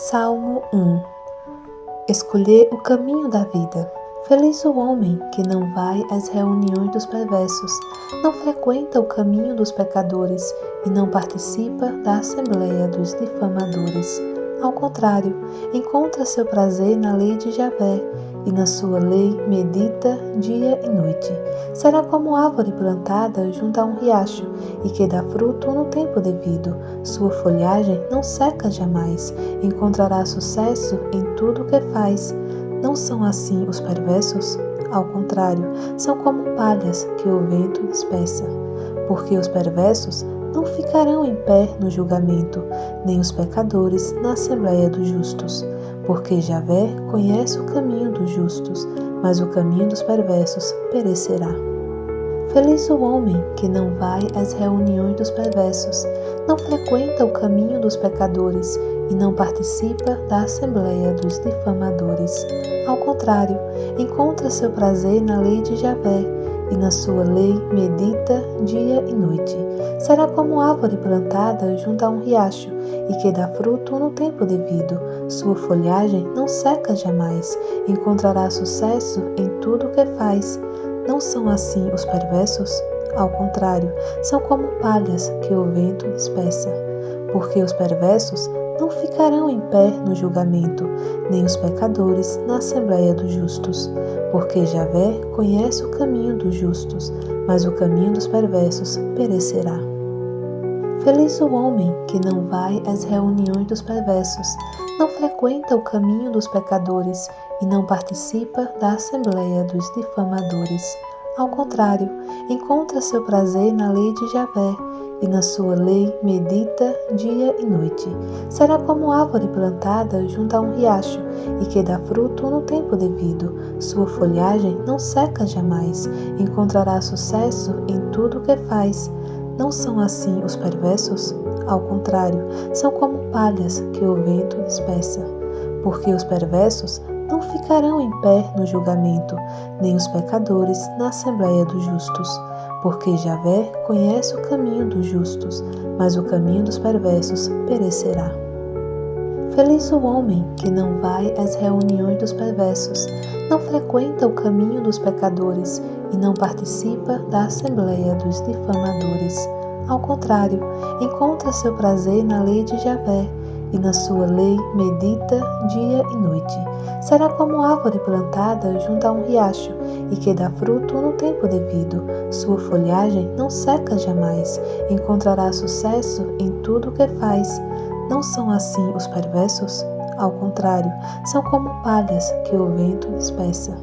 Salmo 1. Escolher o caminho da vida. Feliz o homem que não vai às reuniões dos perversos, não frequenta o caminho dos pecadores e não participa da assembleia dos difamadores. Ao contrário, encontra seu prazer na lei de Javé e na sua lei medita dia e noite. Será como árvore plantada junto a um riacho e que dá fruto no tempo devido. Sua folhagem não seca jamais. Encontrará sucesso em tudo o que faz. Não são assim os perversos? Ao contrário, são como palhas que o vento dispersa. Porque os perversos não ficarão em pé no julgamento, nem os pecadores na assembleia dos justos. Porque Javé conhece o caminho dos justos, mas o caminho dos perversos perecerá. Feliz o homem que não vai às reuniões dos perversos, não frequenta o caminho dos pecadores e não participa da assembleia dos difamadores. Ao contrário, encontra seu prazer na lei de Javé e na sua lei medita dia e noite. Será como árvore plantada junto a um riacho e que dá fruto no tempo devido. Sua folhagem não seca jamais. Encontrará sucesso em tudo o que faz. Não são assim os perversos? Ao contrário, são como palhas que o vento dispersa. Porque os perversos não ficarão em pé no julgamento, nem os pecadores na assembleia dos justos. Porque Javé conhece o caminho dos justos, mas o caminho dos perversos perecerá. Feliz o homem que não vai às reuniões dos perversos, não frequenta o caminho dos pecadores e não participa da assembleia dos difamadores. Ao contrário, encontra seu prazer na lei de Javé e na sua lei medita dia e noite. Será como árvore plantada junto a um riacho e que dá fruto no tempo devido. Sua folhagem não seca jamais. Encontrará sucesso em tudo o que faz. Não são assim os perversos? Ao contrário, são como palhas que o vento dispersa. Porque os perversos não ficarão em pé no julgamento, nem os pecadores na assembleia dos justos. Porque Javé conhece o caminho dos justos, mas o caminho dos perversos perecerá. Feliz o homem que não vai às reuniões dos perversos, não frequenta o caminho dos pecadores e não participa da assembleia dos difamadores. Ao contrário, encontra seu prazer na lei de Javé e na sua lei medita dia e noite. Será como árvore plantada junto a um riacho e que dá fruto no tempo devido. Sua folhagem não seca jamais. Encontrará sucesso em tudo o que faz. Não são assim os perversos? Ao contrário, são como palhas que o vento dispersa.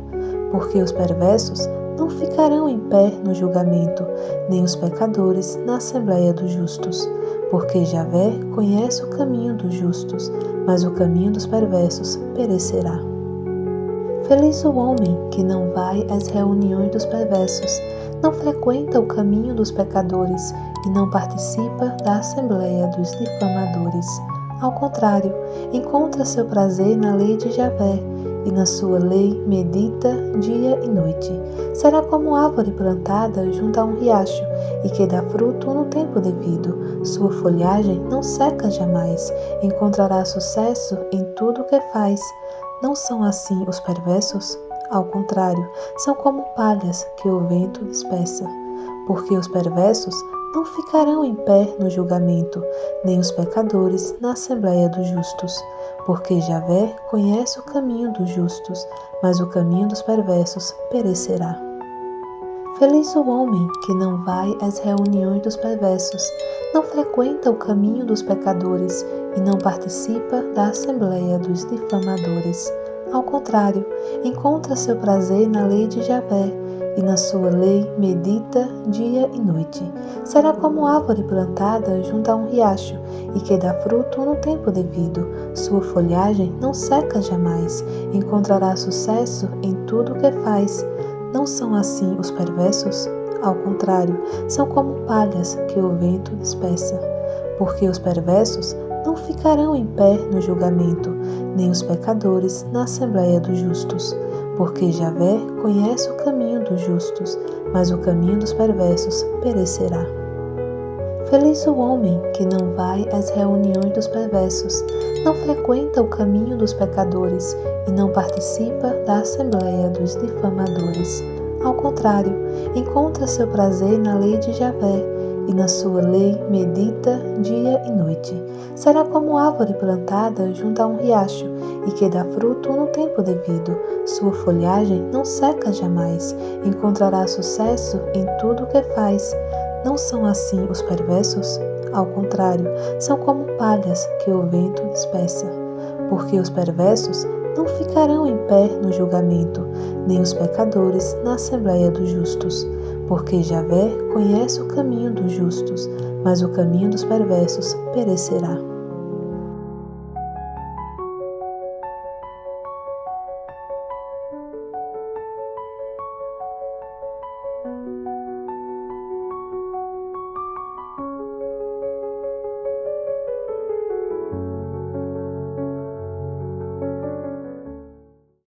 Porque os perversos não ficarão em pé no julgamento, nem os pecadores na assembleia dos justos. Porque Javé conhece o caminho dos justos, mas o caminho dos perversos perecerá. Feliz o homem que não vai às reuniões dos perversos, não frequenta o caminho dos pecadores e não participa da assembleia dos difamadores. Ao contrário, encontra seu prazer na lei de Javé e na sua lei medita dia e noite. Será como árvore plantada junto a um riacho e que dá fruto no tempo devido. Sua folhagem não seca jamais. Encontrará sucesso em tudo o que faz. Não são assim os perversos? Ao contrário, são como palhas que o vento dispersa. Porque os perversos não ficarão em pé no julgamento, nem os pecadores na assembleia dos justos. Porque Javé conhece o caminho dos justos, mas o caminho dos perversos perecerá. Feliz o homem que não vai às reuniões dos perversos, não frequenta o caminho dos pecadores e não participa da assembleia dos difamadores. Ao contrário, encontra seu prazer na lei de Javé e na sua lei medita dia e noite. Será como árvore plantada junto a um riacho e que dá fruto no tempo devido. Sua folhagem não seca jamais. Encontrará sucesso em tudo o que faz. Não são assim os perversos? Ao contrário, são como palhas que o vento dispersa. Porque os perversos não ficarão em pé no julgamento, nem os pecadores na assembleia dos justos. Porque Javé conhece o caminho dos justos, mas o caminho dos perversos perecerá. Feliz o homem que não vai às reuniões dos perversos, não frequenta o caminho dos pecadores e não participa da assembleia dos difamadores. Ao contrário, encontra seu prazer na lei de Javé, e na sua lei medita dia e noite. Será como árvore plantada junto a um riacho, e que dá fruto no tempo devido. Sua folhagem não seca jamais. Encontrará sucesso em tudo o que faz. Não são assim os perversos? Ao contrário, são como palhas que o vento dispersa. Porque os perversos não ficarão em pé no julgamento, nem os pecadores na assembleia dos justos. Porque Javé conhece o caminho dos justos, mas o caminho dos perversos perecerá.